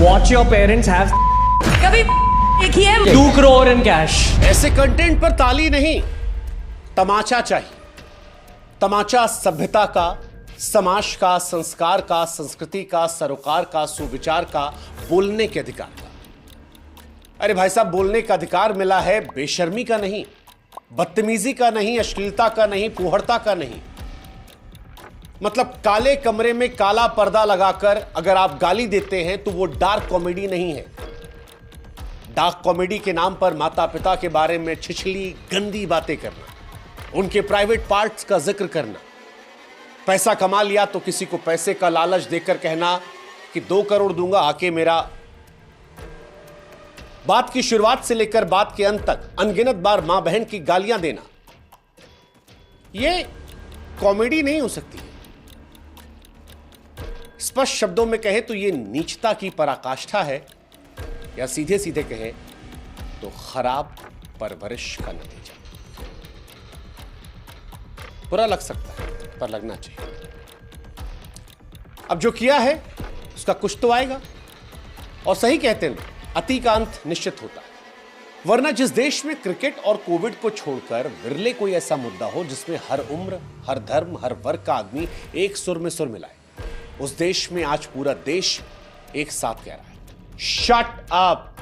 Watch your parents have कभी एक ही है 2 crore in cash. ऐसे कंटेंट पर ताली नहीं, तमाचा चाहिए। तमाचा सभ्यता का, समाज का, संस्कार का, संस्कृति का, सरोकार का, सुविचार का, बोलने के अधिकार का। अरे भाई साहब, बोलने का अधिकार मिला है, बेशर्मी का नहीं, बदतमीजी का नहीं, अश्लीलता का नहीं, फूहड़ता का नहीं। मतलब काले कमरे में काला पर्दा लगाकर अगर आप गाली देते हैं तो वो डार्क कॉमेडी नहीं है। डार्क कॉमेडी के नाम पर माता पिता के बारे में छिछली गंदी बातें करना, उनके प्राइवेट पार्ट्स का जिक्र करना, पैसा कमा लिया तो किसी को पैसे का लालच देकर कहना कि 2 करोड़ दूंगा आके मेरा। बात की शुरुआत से लेकर बात के अंत तक अनगिनत बार मां बहन की गालियां देना, यह कॉमेडी नहीं हो सकती। स्पष्ट शब्दों में कहें तो यह नीचता की पराकाष्ठा है, या सीधे सीधे कहें तो खराब परवरिश का नतीजा। बुरा लग सकता है पर लगना चाहिए। अब जो किया है उसका कुछ तो आएगा, और सही कहते हैं अति का अंत निश्चित होता है। वरना जिस देश में क्रिकेट और कोविड को छोड़कर विरले कोई ऐसा मुद्दा हो जिसमें हर उम्र, हर धर्म, हर वर्ग का आदमी एक सुर में सुर मिलाए, उस देश में आज पूरा देश एक साथ कह रहा है शट अप।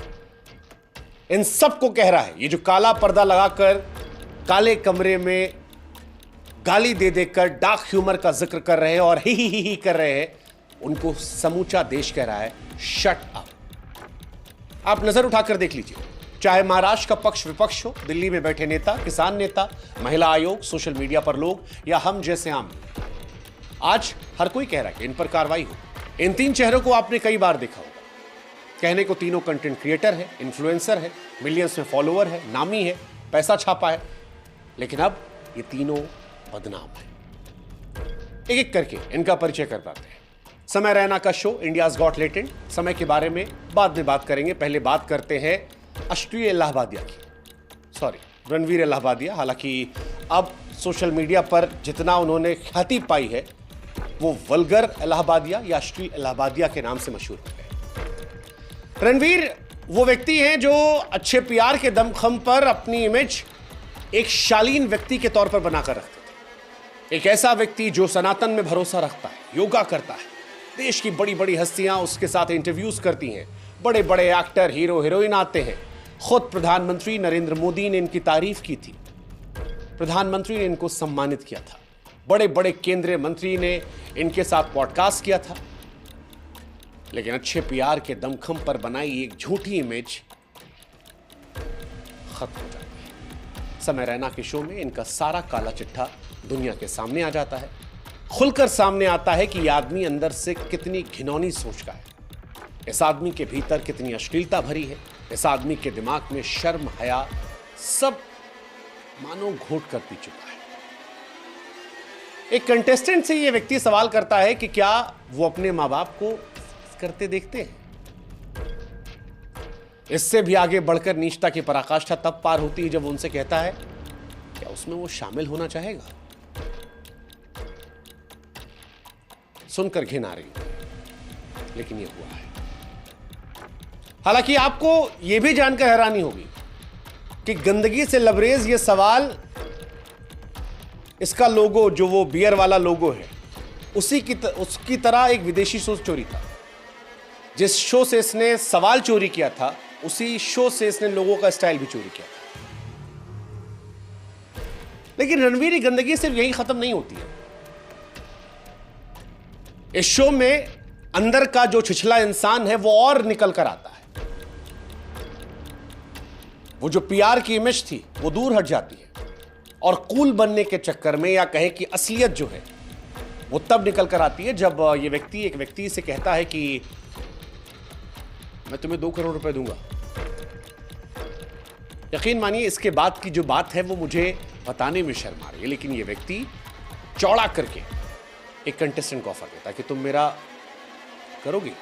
इन सबको कह रहा है, ये जो काला पर्दा लगाकर काले कमरे में गाली दे देकर डार्क ह्यूमर का जिक्र कर रहे हैं और ही कर रहे हैं, उनको समूचा देश कह रहा है शट अप। आप नजर उठाकर देख लीजिए, चाहे महाराष्ट्र का पक्ष विपक्ष हो, दिल्ली में बैठे नेता, किसान नेता, महिला आयोग, सोशल मीडिया पर लोग, या हम जैसे आम, आज हर कोई कह रहा है कि इन पर कार्रवाई हो। इन 3 चेहरों को आपने कई बार देखा होगा। कहने को तीनों कंटेंट क्रिएटर है, इन्फ्लुएंसर है, मिलियंस में फॉलोअर है, नामी है, पैसा छापा है, लेकिन अब ये तीनों बदनाम है। एक एक करके इनका परिचय करवाते हैं। समय रैना का शो इंडियाज गॉट लेटेंट, समय के बारे में बाद में बात करेंगे। पहले बात करते हैं अश्लील इलाहाबादिया की, सॉरी रणवीर इलाहाबादिया। हालांकि अब सोशल मीडिया पर जितना उन्होंने ख्याति पाई है वो वल्गर इलाहाबादिया या अश्लील इलाहाबादिया के नाम से मशहूर हो गए। रणवीर वो व्यक्ति हैं जो अच्छे पीआर के दमखम पर अपनी इमेज एक शालीन व्यक्ति के तौर पर बनाकर रखते थे। एक ऐसा व्यक्ति जो सनातन में भरोसा रखता है, योगा करता है, देश की बड़ी बड़ी हस्तियां उसके साथ इंटरव्यूज करती हैं, बड़े बड़े एक्टर, हीरो हीरोइन आते हैं। खुद प्रधानमंत्री नरेंद्र मोदी ने इनकी तारीफ की थी, प्रधानमंत्री ने इनको सम्मानित किया था, बड़े बड़े केंद्रीय मंत्री ने इनके साथ पॉडकास्ट किया था। लेकिन अच्छे पीआर के दमखम पर बनाई एक झूठी इमेज खत्म हो जाती है। समय रैना के शो में इनका सारा काला चिट्ठा दुनिया के सामने आ जाता है। खुलकर सामने आता है कि यह आदमी अंदर से कितनी घिनौनी सोच का है, इस आदमी के भीतर कितनी अश्लीलता भरी है, इस आदमी के दिमाग में शर्म, हया सब मानो घोट कर पी चुका है। एक कंटेस्टेंट से यह व्यक्ति सवाल करता है कि क्या वो अपने मां बाप को करते देखते हैं। इससे भी आगे बढ़कर नीचता की पराकाष्ठा तब पार होती है जब वो उनसे कहता है क्या उसमें वो शामिल होना चाहेगा। सुनकर घिन आ रही है, लेकिन ये हुआ है। हालांकि आपको यह भी जानकर हैरानी होगी कि गंदगी से लबरेज ये सवाल, इसका लोगो जो वो बियर वाला लोगो है, उसकी तरह एक विदेशी शो चोरी था। जिस शो से इसने सवाल चोरी किया था, उसी शो से इसने लोगों का स्टाइल भी चोरी किया था। लेकिन रणवीर की गंदगी सिर्फ यही खत्म नहीं होती है। इस शो में अंदर का जो छिछला इंसान है वो और निकल कर आता है। वो जो पीआर की इमेज थी वो दूर हट जाती है, और कूल बनने के चक्कर में, या कहें कि असलियत जो है वो तब निकल कर आती है जब ये व्यक्ति एक व्यक्ति से कहता है कि मैं तुम्हें 2 करोड़ रुपए दूंगा। यकीन मानिए इसके बाद की जो बात है वो मुझे बताने में शर्म आ रही है, लेकिन ये व्यक्ति चौड़ा करके एक कंटेस्टेंट को ऑफर देता कि तुम मेरा करोगी,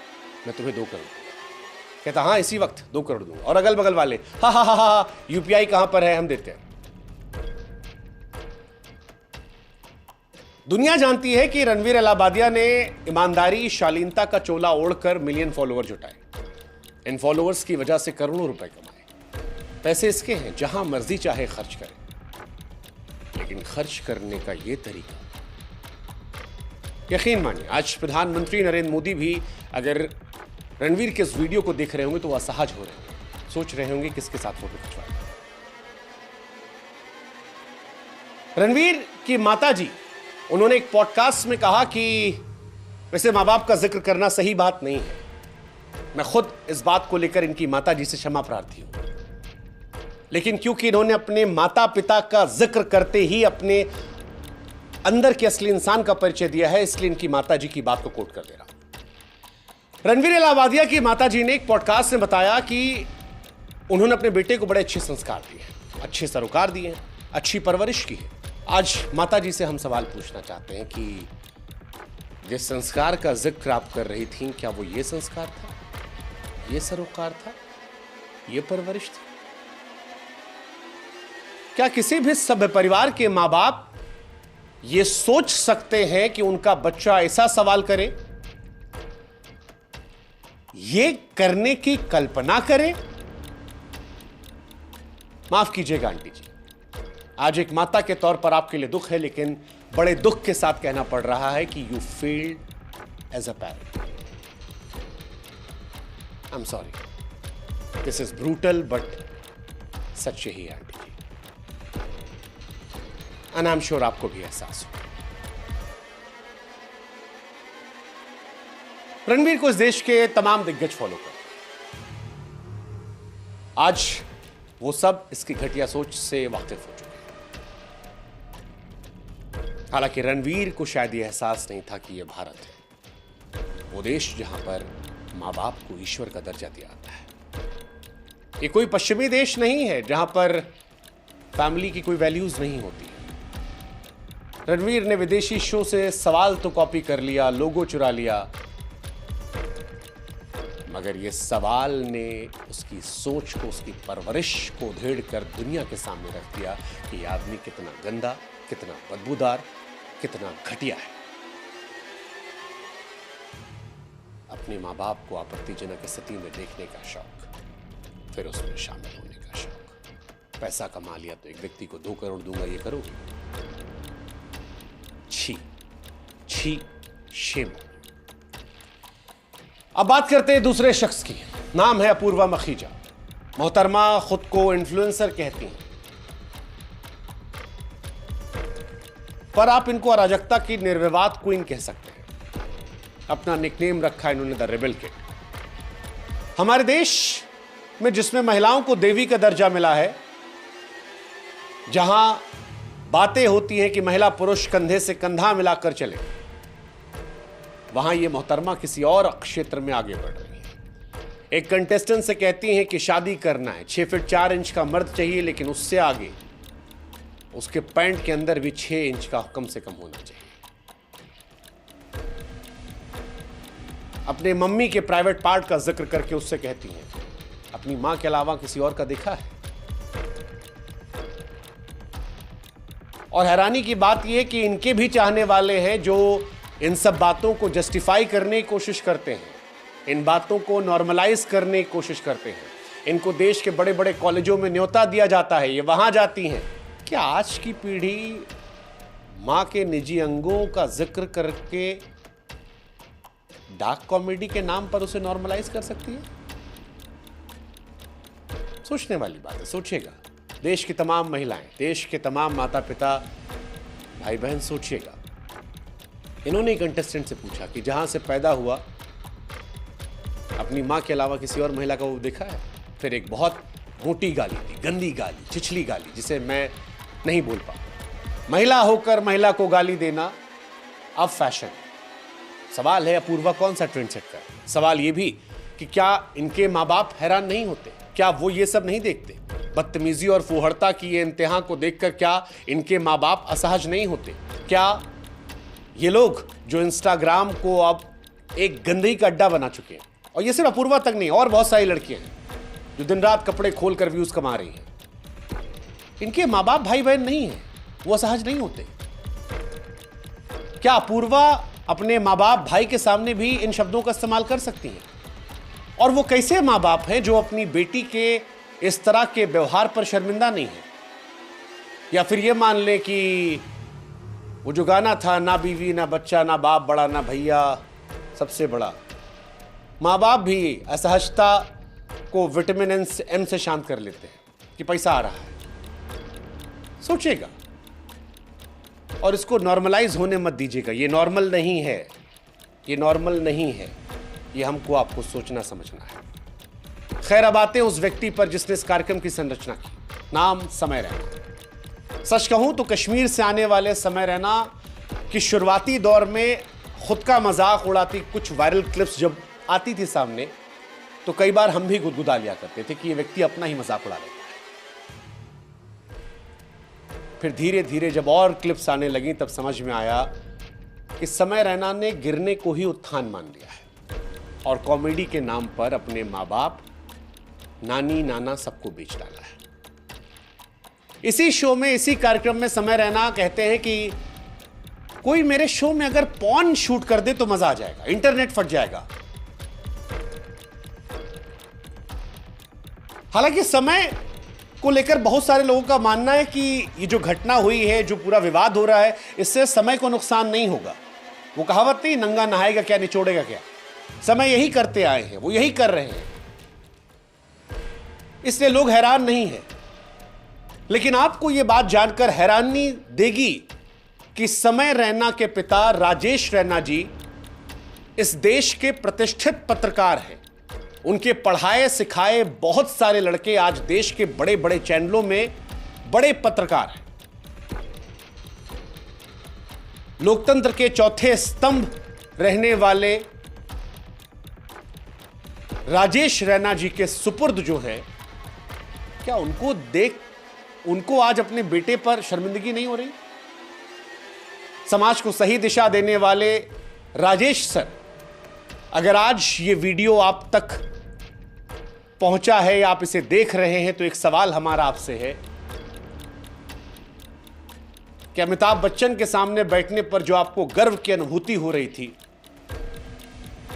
मैं तुम्हें 2 करोड़ दूंगा। कहता हाँ इसी वक्त 2 करोड़ दूंगा। और अगल बगल वाले हा हा हा हा, यूपीआई कहां पर है, हम देते हैं। दुनिया जानती है कि रणवीर इलाहाबादिया ने ईमानदारी, शालीनता का चोला ओढ़कर मिलियन फॉलोअर जुटाए। इन फॉलोअर्स की वजह से करोड़ों रुपए कमाए। पैसे इसके हैं, जहां मर्जी चाहे खर्च करें, लेकिन खर्च करने का यह तरीका, यकीन मानिए आज प्रधानमंत्री नरेंद्र मोदी भी अगर रणवीर के इस वीडियो को देख रहे होंगे तो वह असहज हो रहे होंगे, सोच रहे होंगे किसके साथ फोटो खिंचवाए। रणवीर की माताजी, उन्होंने एक पॉडकास्ट में कहा कि वैसे मां बाप का जिक्र करना सही बात नहीं है। मैं खुद इस बात को लेकर इनकी माताजी से क्षमा प्रार्थी हूं, लेकिन क्योंकि इन्होंने अपने माता पिता का जिक्र करते ही अपने अंदर के असली इंसान का परिचय दिया है, इसलिए इनकी माताजी की बात को कोट कर दे रहा हूं। रणवीर इलाहाबादिया की माताजी ने एक पॉडकास्ट में बताया कि उन्होंने अपने बेटे को बड़े अच्छे संस्कार दिए हैं, अच्छे सरोकार दिए हैं, अच्छी परवरिश की है। आज माताजी से हम सवाल पूछना चाहते हैं कि जिस संस्कार का जिक्र आप कर रही थी, क्या वो ये संस्कार था, ये सरोकार था, ये परवरिश थी? क्या किसी भी सभ्य परिवार के मां बाप ये सोच सकते हैं कि उनका बच्चा ऐसा सवाल करे, ये करने की कल्पना करे? माफ कीजिएगा आंटी जी, आज एक माता के तौर पर आपके लिए दुख है, लेकिन बड़े दुख के साथ कहना पड़ रहा है कि you failed as a parent. I am sorry, this is brutal but सच यही है aunty ji, and I am sure आपको भी एहसास हो। रणवीर को इस देश के तमाम दिग्गज फॉलो करते हैं। आज वो सब इसकी घटिया सोच से वाकिफ हो चुके हैं। हालांकि रणवीर को शायद ये एहसास नहीं था कि यह भारत है, वो देश जहां पर मां बाप को ईश्वर का दर्जा दिया जाता है। ये कोई पश्चिमी देश नहीं है जहां पर फैमिली की कोई वैल्यूज नहीं होती है। रणवीर ने विदेशी शो से सवाल तो कॉपी कर लिया, लोगो चुरा लिया, मगर ये सवाल ने उसकी सोच को, उसकी परवरिश को उधेड़ कर दुनिया के सामने रख दिया कि ये आदमी कितना गंदा, कितना बदबूदार, कितना घटिया है। अपने मां बाप को आपत्तिजनक स्थिति में देखने का शौक, फिर उसमें शामिल होने का शौक। पैसा कमा लिया तो एक व्यक्ति को 2 करोड़ दूंगा, ये करोगे? छी छी, शेम। अब बात करते हैं दूसरे शख्स की। नाम है अपूर्वा मखीजा। मोहतरमा खुद को इन्फ्लुएंसर कहती हैं, पर आप इनको अराजकता की निर्विवाद क्वीन कह सकते हैं। अपना निकनेम रखा इन्होंने द रेबल किड। हमारे देश में जिसमें महिलाओं को देवी का दर्जा मिला है, जहां बातें होती हैं कि महिला पुरुष कंधे से कंधा मिलाकर चले, वहां ये मोहतरमा किसी और क्षेत्र में आगे बढ़ रही है। एक कंटेस्टेंट से कहती हैं कि शादी करना है, 6 फीट 4 इंच का मर्द चाहिए, लेकिन उससे आगे उसके पैंट के अंदर भी 6 इंच का कम से कम होना चाहिए। अपने मम्मी के प्राइवेट पार्ट का जिक्र करके उससे कहती हैं, अपनी मां के अलावा किसी और का देखा है? और हैरानी की बात यह कि इनके भी चाहने वाले हैं जो इन सब बातों को जस्टिफाई करने की कोशिश करते हैं, इन बातों को नॉर्मलाइज करने की कोशिश करते हैं। इनको देश के बड़े बड़े कॉलेजों में न्योता दिया जाता है, ये वहां जाती हैं। क्या आज की पीढ़ी मां के निजी अंगों का जिक्र करके डार्क कॉमेडी के नाम पर उसे नॉर्मलाइज कर सकती है? सोचने वाली बात है, सोचिएगा। देश की तमाम महिलाएं, देश के तमाम माता पिता, भाई बहन, सोचिएगा। इन्होंने कंटेस्टेंट से पूछा कि जहां से पैदा हुआ अपनी मां के अलावा किसी और महिला का वो देखा है? फिर एक बहुत मोटी गाली दी, गंदी गाली, छिछली गाली, जिसे मैं नहीं बोल पाता। महिला होकर महिला को गाली देना अब फैशन। सवाल है अपूर्वा कौन सा ट्रेंड सेट कर? सवाल ये भी कि क्या इनके माँ बाप हैरान नहीं होते? क्या वो ये सब नहीं देखते? बदतमीजी और फुहड़ता की ये इंतहा को देखकर क्या इनके माँ बाप असहज नहीं होते? क्या ये लोग जो इंस्टाग्राम को अब एक गंदगी का अड्डा बना चुके हैं, और ये सिर्फ अपूर्वा तक नहीं, और बहुत सारी लड़कियां हैं जो दिन रात कपड़े खोलकर व्यूज कमा रही हैं, इनके माँ बाप भाई बहन नहीं है, वो असहज नहीं होते? क्या अपूर्वा अपने माँ बाप भाई के सामने भी इन शब्दों का इस्तेमाल कर सकती हैं? और वो कैसे माँ बाप हैं जो अपनी बेटी के इस तरह के व्यवहार पर शर्मिंदा नहीं है? या फिर ये मान लें कि वो जो गाना था, ना बीवी ना बच्चा ना बाप बड़ा ना भैया सबसे बड़ा, माँ बाप भी असहजता को विटामिन एम से शांत कर लेते हैं कि पैसा आ रहा है। सोचिएगा और इसको नॉर्मलाइज होने मत दीजिएगा। ये नॉर्मल नहीं है, ये नॉर्मल नहीं है, ये हमको आपको सोचना समझना है। खैर, अब आते हैं उस व्यक्ति पर जिसने इस कार्यक्रम की संरचना की। नाम समय रैना। सच कहूं तो कश्मीर से आने वाले समय रैना की शुरुआती दौर में खुद का मजाक उड़ाती कुछ वायरल क्लिप्स जब आती थी सामने, तो कई बार हम भी गुदगुदा लिया करते थे कि ये व्यक्ति अपना ही मजाक उड़ा लेता है। फिर धीरे धीरे जब और क्लिप्स आने लगी तब समझ में आया कि समय रैना ने गिरने को ही उत्थान मान लिया है और कॉमेडी के नाम पर अपने माँ बाप, नानी नाना सबको बेच डाला है। इसी शो में, इसी कार्यक्रम में समय रैना कहते हैं कि कोई मेरे शो में अगर पॉर्न शूट कर दे तो मजा आ जाएगा, इंटरनेट फट जाएगा। हालांकि समय को लेकर बहुत सारे लोगों का मानना है कि ये जो घटना हुई है, जो पूरा विवाद हो रहा है, इससे समय को नुकसान नहीं होगा। वो कहावत नहीं, नंगा नहाएगा क्या निचोड़ेगा क्या। समय यही करते आए हैं, वो यही कर रहे हैं, इसलिए लोग हैरान नहीं हैं। लेकिन आपको यह बात जानकर हैरानी देगी कि समय रैना के पिता राजेश रैना जी इस देश के प्रतिष्ठित पत्रकार हैं। उनके पढ़ाए सिखाए बहुत सारे लड़के आज देश के बड़े बड़े चैनलों में बड़े पत्रकार हैं। लोकतंत्र के चौथे स्तंभ रहने वाले राजेश रैना जी के सुपुर्द जो हैं, क्या उनको देख उनको आज अपने बेटे पर शर्मिंदगी नहीं हो रही? समाज को सही दिशा देने वाले राजेश सर, अगर आज ये वीडियो आप तक पहुंचा है या आप इसे देख रहे हैं, तो एक सवाल हमारा आपसे है कि अमिताभ बच्चन के सामने बैठने पर जो आपको गर्व की अनुभूति हो रही थी,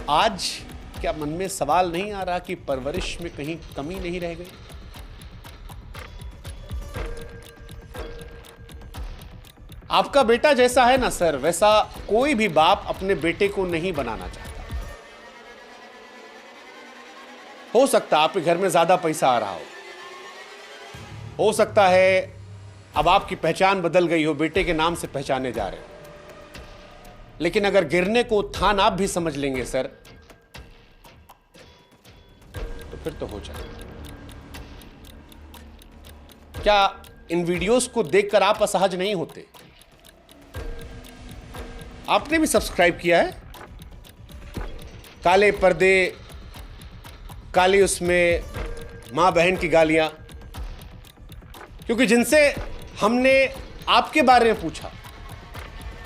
आज क्या मन में सवाल नहीं आ रहा कि परवरिश में कहीं कमी नहीं रह गई? आपका बेटा जैसा है ना सर, वैसा कोई भी बाप अपने बेटे को नहीं बनाना चाहता। हो सकता है आपके घर में ज्यादा पैसा आ रहा हो सकता है अब आपकी पहचान बदल गई हो, बेटे के नाम से पहचाने जा रहे हो, लेकिन अगर गिरने को उत्थान आप भी समझ लेंगे सर, तो फिर तो हो जाएगा। क्या इन वीडियोस को देखकर आप असहज नहीं होते? आपने भी सब्सक्राइब किया है? काले पर्दे, काली उसमें मां बहन की गालियां, क्योंकि जिनसे हमने आपके बारे में पूछा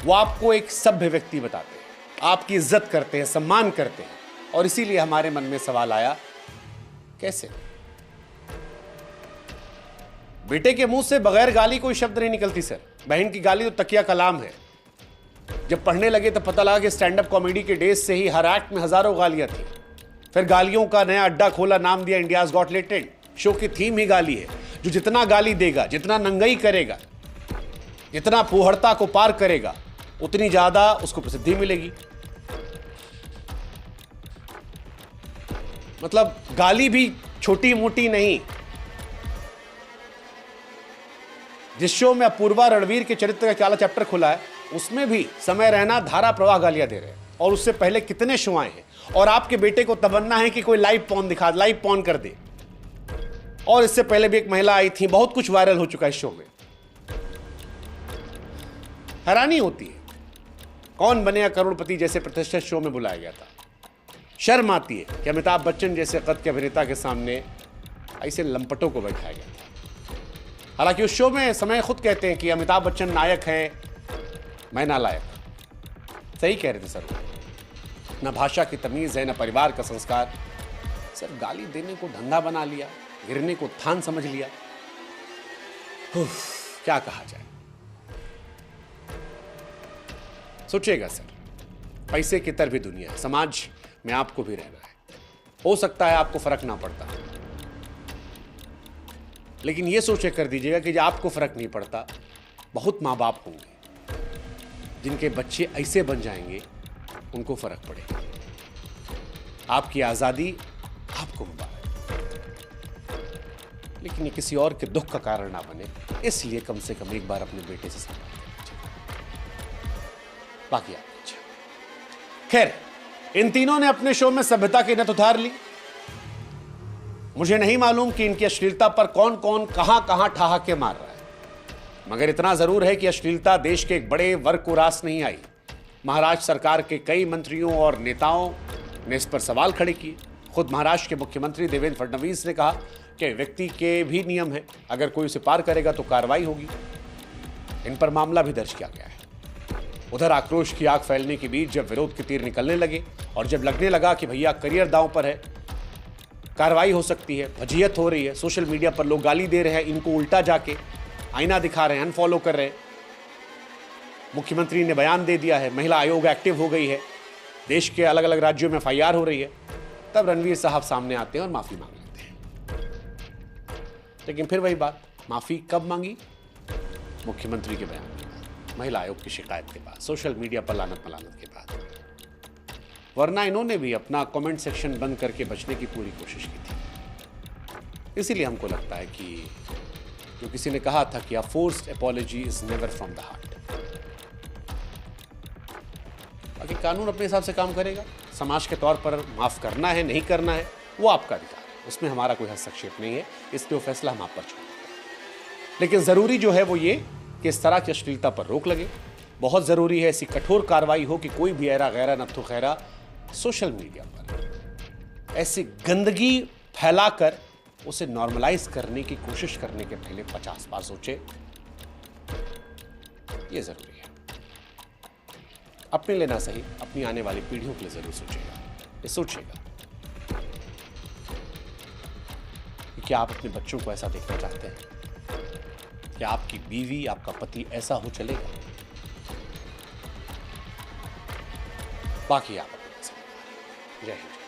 वो आपको एक सभ्य व्यक्ति बताते हैं, आपकी इज्जत करते हैं, सम्मान करते हैं, और इसीलिए हमारे मन में सवाल आया, कैसे बेटे के मुंह से बगैर गाली कोई शब्द नहीं निकलती सर। बहन की गाली तो तकिया कलाम है। जब पढ़ने लगे तो पता लगा कि स्टैंड अप कॉमेडी के डेज से ही हर एक्ट में हजारों गालियां थी। फिर गालियों का नया अड्डा खोला, नाम दिया इंडियाज गॉट लेटेड। शो की थीम ही गाली है। जो जितना गाली देगा, जितना नंगई करेगा, जितना फूहड़ता को पार करेगा, उतनी ज्यादा उसको प्रसिद्धि मिलेगी। मतलब गाली भी छोटी मोटी नहीं। जिस शो में अपूर्वा रणवीर के चरित्र का काला चैप्टर खुला है, उसमें भी समय रैना धारा प्रवाह गालियां दे रहे हैं। और उससे पहले कितने शो आए हैं। और आपके बेटे को तमन्ना है कि कोई लाइव पॉर्न कर दे। और इससे पहले भी एक महिला आई थी, बहुत कुछ वायरल हो चुका है इस शो में। हैरानी होती है, कौन बनेगा करोड़पति जैसे प्रतिष्ठित शो में बुलाया गया था। शर्म आती है कि अमिताभ बच्चन जैसे कद के अभिनेता के सामने ऐसे लंपटों को बैठाया गया था। हालांकि उस शो में समय खुद कहते हैं कि अमिताभ बच्चन नायक हैं, मैं नालायक। सही कह रहे थे सर। न भाषा की तमीज है, न परिवार का संस्कार। सर गाली देने को धंधा बना लिया, गिरने को थान समझ लिया। क्या कहा जाए। सोचिएगा सर, पैसे की तरह भी दुनिया है, समाज में आपको भी रहना है। हो सकता है आपको फर्क ना पड़ता, लेकिन यह सोच कर दीजिएगा कि जब आपको फर्क नहीं पड़ता, बहुत माँ बाप होंगे जिनके बच्चे ऐसे बन जाएंगे, उनको फर्क पड़ेगा। आपकी आजादी आपको मुबारक, लेकिन ये किसी और के दुख का कारण ना बने, इसलिए कम से कम एक बार अपने बेटे से संवाद करना चाहिए। बाकी आप खैर, इन तीनों ने अपने शो में सभ्यता की नत उतार ली। मुझे नहीं मालूम कि इनकी अश्लीलता पर कौन कौन कहां कहां ठहाके मार रहा है, मगर इतना जरूर है कि अश्लीलता देश के एक बड़े वर्ग को रास नहीं आई। महाराष्ट्र सरकार के कई मंत्रियों और नेताओं ने इस पर सवाल खड़े किए। खुद महाराष्ट्र के मुख्यमंत्री देवेंद्र फडणवीस ने कहा कि व्यक्ति के भी नियम है, अगर कोई उसे पार करेगा तो कार्रवाई होगी। इन पर मामला भी दर्ज किया गया है। उधर आक्रोश की आग फैलने के बीच जब विरोध के तीर निकलने लगे और जब लगने लगा कि भैया करियर दांव पर है, कार्रवाई हो सकती है, फजीहत हो रही है, सोशल मीडिया पर लोग गाली दे रहे हैं, इनको उल्टा जाके आईना दिखा रहे हैं, अनफॉलो कर रहे हैं, मुख्यमंत्री ने बयान दे दिया है, महिला आयोग एक्टिव हो गई है, देश के अलग अलग राज्यों में FIR हो रही है, तब रणवीर साहब सामने आते हैं और माफी मांग लेते हैं। लेकिन फिर वही बात, माफी कब मांगी? मुख्यमंत्री के बयान के बाद, महिला आयोग की शिकायत के बाद, सोशल मीडिया पर लानत मलानत के बाद, वरना इन्होंने भी अपना कमेंट सेक्शन बंद करके बचने की पूरी कोशिश की थी। इसीलिए हमको लगता है कि जो किसी ने कहा था कि a forced apology is never from the heart. बाकी कानून अपने हिसाब से काम करेगा, समाज के तौर पर माफ करना है नहीं करना है वो आपका अधिकार है, उसमें हमारा कोई हस्तक्षेप नहीं है, इसलिए वो फैसला हम आप पर छोड़ देते हैं। लेकिन जरूरी जो है वो ये कि इस तरह की अश्लीलता पर रोक लगे। बहुत जरूरी है ऐसी कठोर कार्रवाई हो कि कोई भी ऐरा गैरा नत्थु खैरा सोशल मीडिया पर ऐसी गंदगी फैलाकर उसे नॉर्मलाइज करने की कोशिश करने के पहले 50 बार सोचे, ये जरूरी है। अपने लिए ना सही, अपनी आने वाली पीढ़ियों के लिए जरूर सोचेगा, ये सोचेगा कि क्या आप अपने बच्चों को ऐसा देखना चाहते हैं? क्या आपकी बीवी, आपका पति ऐसा हो चलेगा? बाकी आप अपने जय हिंद।